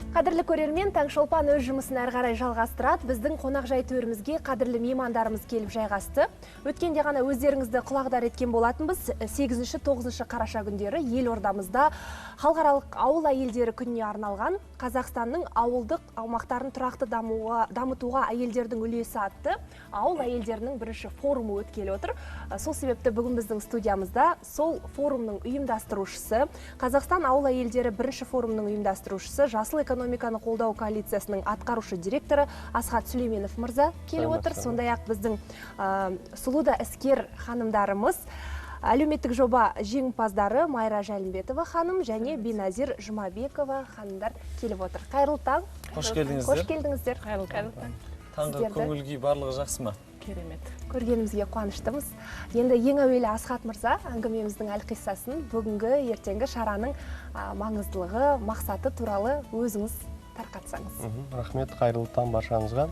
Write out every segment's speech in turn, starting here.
Қадірлі көрермен, Таңшолпан өз жұмысын әрі қарай жалғастырады. Біздің қонақжай төрімізге қадірлі меймандарымыз келіп жайғасты. Өткенде ғана өздеріңізді құлағдар еткен болатынбыз. 8-9 қараша күндері елордамызда халықаралық ауыл әйелдері күніне арналған Қазақстанның ауылдық аумақтарын тұрақты дамытуға әйелдердің үлесі атты ауыл әйелдерінің бірінші форумы өткелі отыр. Сол себепті бүгін біздің студиямызда сол форумның ұйымдастырушысы, Қазақстан ауыл әйелдері бірінші форумның ұйымдастырушысы, Жасыл экономиканы қолдау коалициясының атқарушы директоры Асхат Сүлейменов мырза келіп отыр. Сондай-ақ біздің сұлуда іскер ханымдарымыз, әлеуметтік жоба жеңімпаздары Майра Жәлімбетова ханым және Биназир Жұмабекова ханымдар келіп отыр. Қайырлы таң. Қош келдіңіздер. Қош келдіңіздер. Қайырлы таң. Таңғы көңіл-күй барлығы жақсы ма? Керемет. Көргенімізге қуаныштымыз. Енді ең әуелі Асхат мырза, әңгімеміздің әлқиссасын бүгінгі ертеңгі шараның маңыздылығы, мақсаты туралы өзіңіз тарқатсаңыз. Рахмет, қайырлы таң баршаңызға.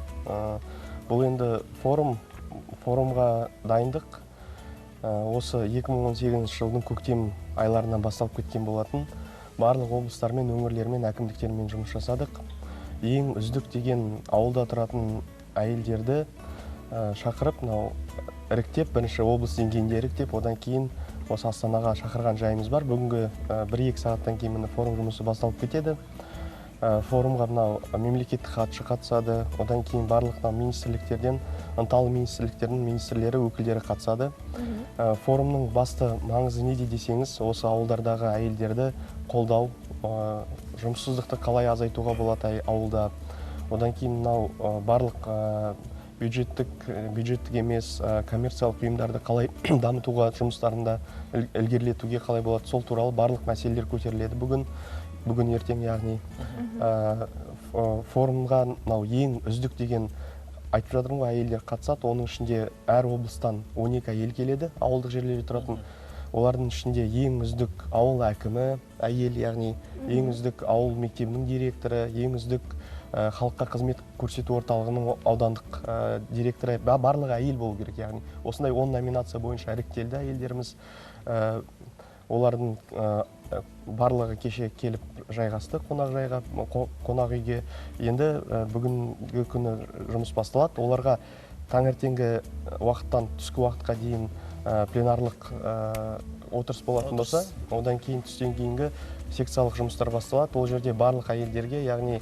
Бұл енді форумға дайындық осы 2018 жылдың көктем айларынан басталып кеткен болатын. Барлық облыстармен, өңірлермен, әкімдіктермен жұмыс жасадық. Ең үздік деген ауылда тұратын әйелдерді шақырып, іріктеп, бірінші облыс деңгейінде іріктеп, одан кейін осы Астанаға шақырған жайымыз бар. Бүгінгі 1-2 сағаттан кейін форум жұмысы басталып кетеді. Форумға мемлекеттік хатшы қатысады, одан кейін барлық министрліктерден, ынталы министрліктердің министрлері, өкілдері қатысады. Форумның басты маңызы неде десеңіз, осы ауылдардағы әйелдерді қолдау, жұмыссыздықты қалай азайтуға болады ауылда. Одан кейін барлық бюджеттік емес, коммерциялық ұйымдарды қалай дамытуға, жұмыстарында ілгерілетуге қалай болады, сол туралы барлық мәселелер көтеріледі бүгін ертең, яғни форумға ең үздік деген айтып жатырмын ғой, әйелдер қатысады. Оның ішінде әр облыстан 12 әйел келеді, ауылдық жерлерде тұратын. Олардың ішінде ең үздік ауыл әкімі әйел, яғни ең үздік ауыл мектебінің директоры, ең үздік халыққа қызмет көрсету орталығының аудандық директоры, барлығы әйел болу керек. Яғни осындай 10 номинация бойынша іріктелді әйелдеріміз. Олардың барлығы кеше келіп жайғасты қонақ үйге. Енді бүгінгі күні жұмыс басталады. Оларға таңертеңгі уақыттан түскі уақытқа дейін пленарлық отырыс болатын болса, одан кейін түстен кейінгі секциялық жұмыстар басталады. Ол жерде барлық әйелдерге, яғни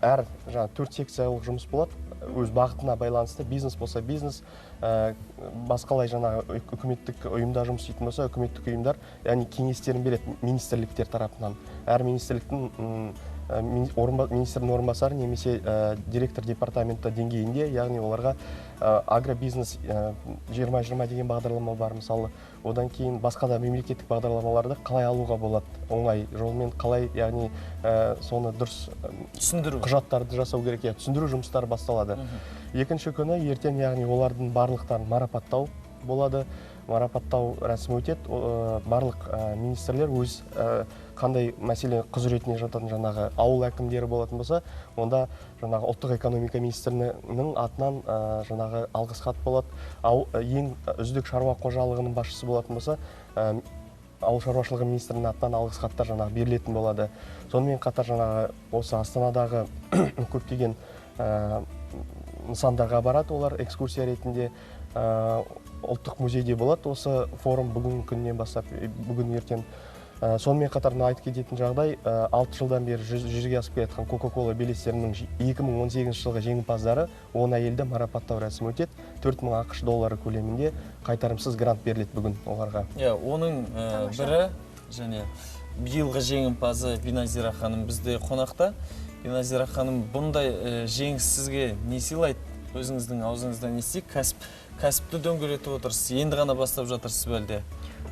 әр 4 секциялық жұмыс болады. Өз бағытына байланысты, бизнес болса бизнес, басқалай үкіметтік ұйымда жұмыс істейтін болса, үкіметтік ұйымдар, яғни кеңестерін береді министрліктер тарапынан. Әр министрліктің министрдің орынбасары немесе директор департаменті деңгейінде, яғни оларға агробизнес 2020 деген бағдарлама бар мысалы. Одан кейін басқа да мемлекеттік бағдарламаларды қалай алуға болады, оңай жолмен қалай, яғни соны дұрыс құжаттарды жасау керек, түсіндіру жұмыстары басталады. Екінші күні ертең, яғни олардың барлықтарын марапаттау болады. Марапаттау рәсімі өтеді. Барлық министрлер өз қандай мәселе құзыретіне жататын ауыл әкімдері болатын болса, онда ұлттық экономика министрінің атынан алғыс хат болады. Ең үздік шаруа қожалығының басшысы болатын болса, ауыл шаруашылығы министрінің атынан алғыс хаттар берілетін болады. Сонымен қатар осы Астанадағы көптеген нысандарға барады, олар экскурсия ретінде ұлттық музейде болады. Осы форум бүгін күннен бастап, бүгін ертең. Сонымен қатар айтып кететін жағдай, 6 жылдан бері жүзеге асып келе Кока-Кола белестерінің 2018 жылғы жеңімпаздары 10 әйелді марапаттау рәсімі өтеді. 4000 ақш доллары көлемінде қайтарымсыз грант беріледі бүгін оларға. Оның бірі және биылғы жеңімпазы Биназира ханым бізде қонақта. Биназира ханым, бұндай жеңіс сізге не сыйлайды? Өзіңіздің аузыңыздан естейік, кәсіпті дөңгелетіп отырсыз, енді ғана бастап жатырсыз бәлде.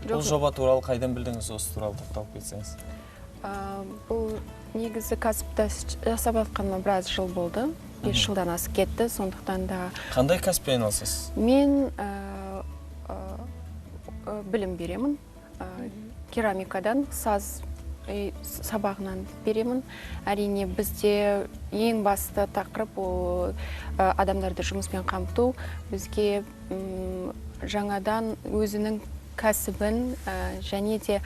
Бұл жоба туралы қайдан білдіңіз, осы туралы тоқталып кетсеңіз? Бұл негізі кәсіпті жасап жатқаныма біраз жыл болды, 5 жылдан асып кетті, сондықтан да... Қандай кәсіппен айналысасыз? Мен білім беремін, керамикадан, саз сабағынан беремін. Әрине бізде ең басты тақырып ол адамдарды жұмыспен қамту. Бізге жаңадан өзінің кәсібін және де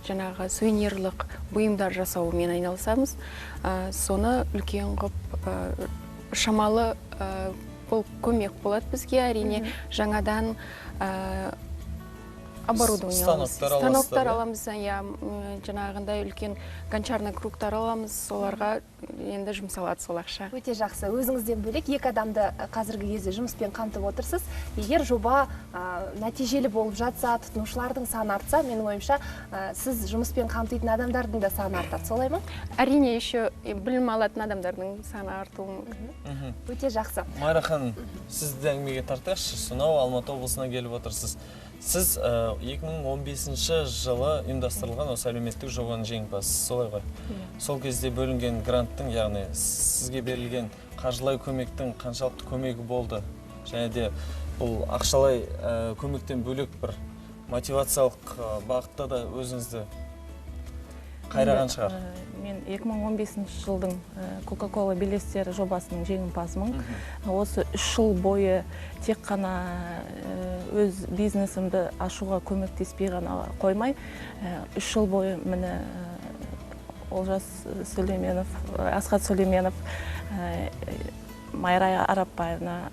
жаңағы сувенирлік бұйымдар жасаумен айналысамыз. Соны үлкен ғып шамалы бұл көмек болады бізге, әрине жаңадан оборудование аламыз. Станоктар аламыз, жаңағындай үлкен гончарный кругтар аламыз, соларға енді жұмсалады сол ақша. Өте жақсы. Өзіңізден бөлек екі адамды қазіргі кезде жұмыспен қамтып отырсыз. Егер жоба нәтижелі болып жатса, тұтынушылардың саны артса, менің ойымша, сіз жұмыспен қамтитын адамдардың да саны артады, солай ма? Әрине, еще білім алатын адамдардың саны артуы мүмкін. Өте жақсы. Майра ханым, сізді әңгімеге тартайықшы. Сонау Алматы облысына келіп отырсыз. Сіз 2015 жылы ұйымдастырылған осы әлеуметтік жобаның жеңімпазысыз, солай ғой? Сол кезде бөлінген гранттың, яғни сізге берілген қаржылай көмектің қаншалықты көмегі болды? Және де бұл ақшалай көмектен бөлек бір мотивациялық бағытта да өзіңізді қайраған шығар. Мен 2015 жылдың Coca-Cola белестері жобасының жеңімпазымын. Осы 3 жыл бойы тек қана өз бизнесімді ашуға көмектеспей ғана қоймай, 3 жыл бойы мені Олжас Сүлейменов, Асхат Сүлейменов, Майра Арапбаевна,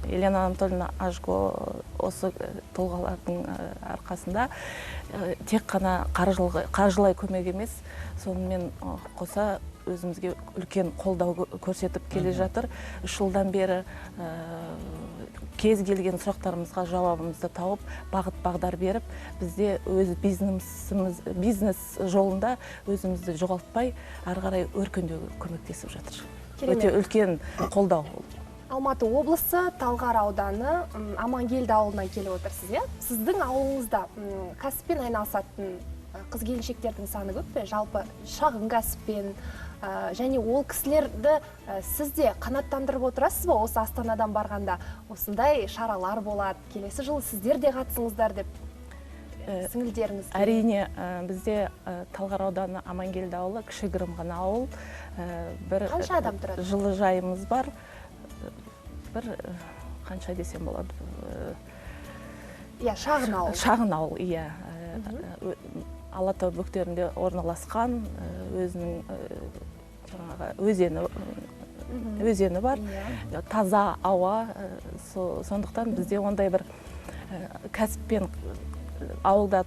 Елена Анатольевна Ажго осы тұлғалардың арқасында тек қана қаржылай көмек емес, сонымен қоса өзімізге үлкен қолдау көрсетіп келе жатыр. 3 жылдан бері кез келген сұрақтарымызға жауабымызды тауып, бағыт-бағдар беріп, бізде өз бизнес жолында өзімізді жоғалтпай, ары қарай өркендеуге көмектесіп жатыр. Өте үлкен қолдау. Алматы облысы, Талғар ауданы, Амангелді ауылына келіп отырсыз, иә? Сіздің ауылыңызда кәсіппен айналысатын қыз-келіншектердің саны көп пе? Жалпы шағын кәсіппен және ол кісілерді сізде қанаттандырып отырасыз ба? Осы Астанадан барғанда осындай шаралар болады, келесі жылы сіздер де қатысыңыздар деп сіңілдеріңіз. Әрине, бізде Талғар ауданы Амангелді ауылы кішігірім ғана ауыл. Қанша адам тұрады? Жылыжайымыз бар. Бір қанша десем болады? Иә, шағын ауыл. Шағын ауыл, иә. Алатау бөктерінде орналасқан, өзінің өзені бар. Таза ауа, сондықтан бізде ондай бір кәсіппен ауылда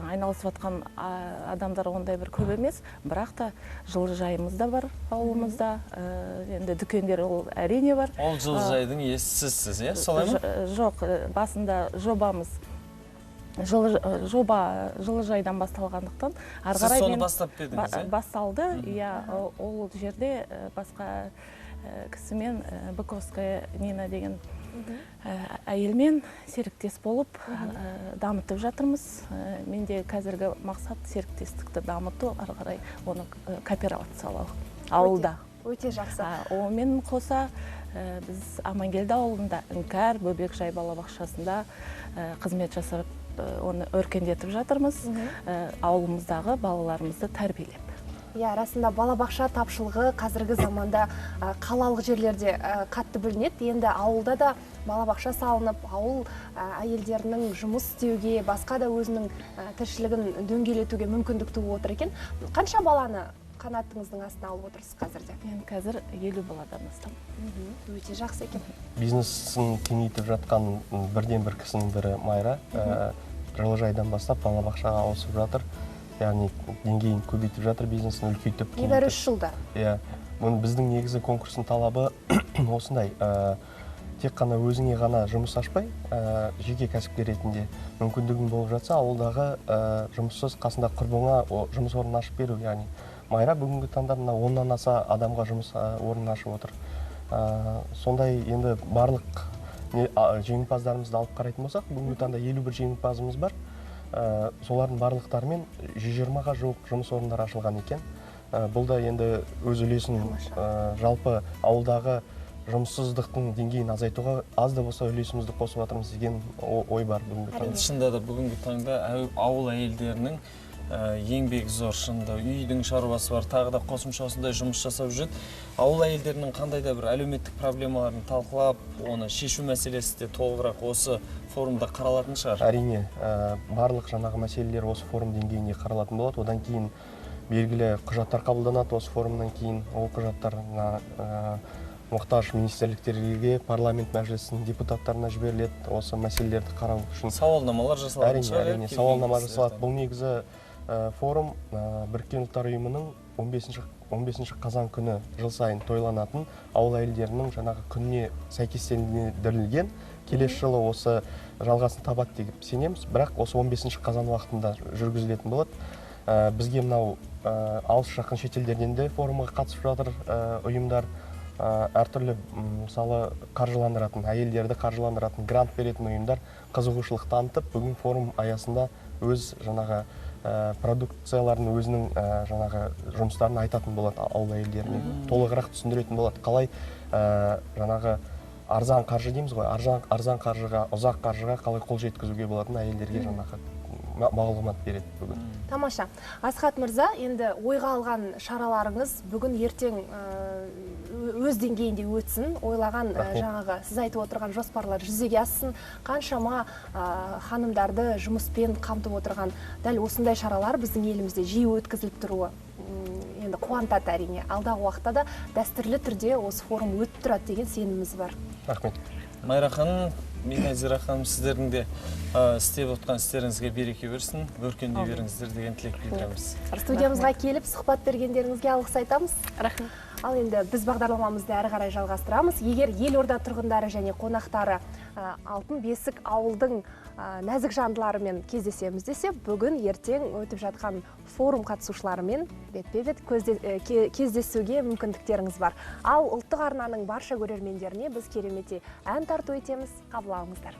айналысып жатқан адамдар ондай бір көп емес, бірақ та жылыжайымыз да бар ауылымызда, енді дүкендер ол әрине бар. Ол жылыжайдың иесісіз, иә, солай ма? Жоқ, басында жобамыз жылыжайдан басталғандықтан, ары қарай сіз соны бастап бердіңіз, иә? Басталды, иә, ол жерде басқа кісімен Быковская Нина деген әйелмен серіктес болып дамытып жатырмыз. Менде қазіргі мақсат серіктестікті дамыту, ары қарай оны кооперациялау ауылда. Өте жақсы. Онымен қоса біз Амангелді ауылында Іңкәр бөбекжай балабақшасында қызмет жасап, оны өркендетіп жатырмыз. Ауылымыздағы балаларымызды тәрбиелеп. Иә, расында балабақша тапшылығы қазіргі заманда қалалық жерлерде қатты білінеді. Енді ауылда да балабақша салынып, ауыл әйелдерінің жұмыс істеуге, басқа да өзінің тіршілігін дөңгелетуге мүмкіндік туып отыр екен. Қанша баланы қанатыңыздың астына алып отырсыз қазірде? Мен қазір 50 баладан астам. Өте жақсы екен. Бизнесін кеңейтіп жатқан бірден бір кісінің бірі Майра. Жылыжайдан бастап балабақшаға ауысып жатыр. Яғни деңгейін көбейтіп жатыр, бизнесін үлкейтіп. Небәрі 3 жылда. Иә, біздің негізі конкурстың талабы осындай. Тек қана өзіңе ғана жұмыс ашпай, жеке кәсіпкер ретінде мүмкіндігің болып жатса, ауылдағы жұмыссыз қасында құрбыңа жұмыс орнын ашып беру. Яғни Майра бүгінгі таңда 10-нан аса адамға жұмыс орнын ашып отыр. Сондай енді барлық жеңімпаздарымызды алып қарайтын болсақ, бүгінгі таңда 51 жеңімпазымыз бар. Солардың барлықтарымен 120-ға жуық жұмыс орындары ашылған екен. Бұл да енді өз үлесін жалпы ауылдағы жұмыссыздықтың деңгейін азайтуға аз да болса үлесімізді қосып жатырмыз деген ой бар бүгінгі таңда. Шынында да бүгінгі таңда ауыл әйелдерінің еңбек зор шынында, үйдің шаруасы бар, тағы да қосымша осындай жұмыс жасап жүреді. Ауыл әйелдерінің қандай да бір әлеуметтік проблемаларын талқылап, оны шешу мәселесі де толығырақ осы форумда қаралатын шығар. Әрине, барлық жаңағы мәселелер осы форум деңгейінде қаралатын болады. Одан кейін белгілі құжаттар қабылданады осы форумнан кейін. Ол құжаттар мұқтаж министрліктерге, парламент мәжілісінің депутаттарына жіберіледі, осы мәселелерді қарау үшін. Сауалнамалар жасалады. Әрине, сауалнама жасалады. Бұл негізі форум Біріккен ұлттар ұйымының 15 қазан күні жыл сайын тойланатын ауыл әйелдерінің жаңағы күніне сәйкестендірілген. Келесі жылы осы жалғасын табады деп сенеміз, бірақ осы 15 қазан уақытында жүргізілетін болады. Бізге мынау алыс жақын шетелдерден де форумға қатысып жатыр ұйымдар, әртүрлі мысалы қаржыландыратын, әйелдерді қаржыландыратын, грант беретін ұйымдар қызығушылық танытып, бүгін форум аясында өз жаңағы продукцияларын, өзінің жаңағы жұмыстарын айтатын болады ауыл әйелдеріне, толығырақ түсіндіретін болады. Қалай жаңағы арзан қаржы дейміз ғой, арзан қаржыға, ұзақ қаржыға қалай қол жеткізуге болатын әйелдерге жаңағы мағлұмат береді бүгін. Тамаша. Асхат мырза, енді ойға алған шараларыңыз бүгін ертең өз деңгейінде өтсін, ойлаған жаңағы сіз айтып отырған жоспарлар жүзеге ассын, қаншама ханымдарды жұмыспен қамтып отырған дәл осындай шаралар біздің елімізде жиі өткізіліп тұруы енді қуантады әрине. Алдағы уақытта да дәстүрлі түрде осы форум өтіп тұрады деген сеніміміз бар. Рахмет. Майра ханым, Биназира ханым, сіздердің де істеп отқан істеріңізге береке берсін, өркендей беріңіздер деген тілек білдіреміз. Студиямызға келіп сұхбат бергендеріңізге алғыс айтамыз. Рахмет. Ал енді біз бағдарламамызды әрі қарай жалғастырамыз. Егер елорда тұрғындары және қонақтары Алтын бесік ауылдың нәзік жандыларымен кездесеміз десе, бүгін ертең өтіп жатқан форум қатысушыларымен бетпе-бет кездесуге мүмкіндіктеріңіз бар. Ал ұлттық арнаның барша көрермендеріне біз кереметтей ән тарту етеміз. Қабыл алыңыздар.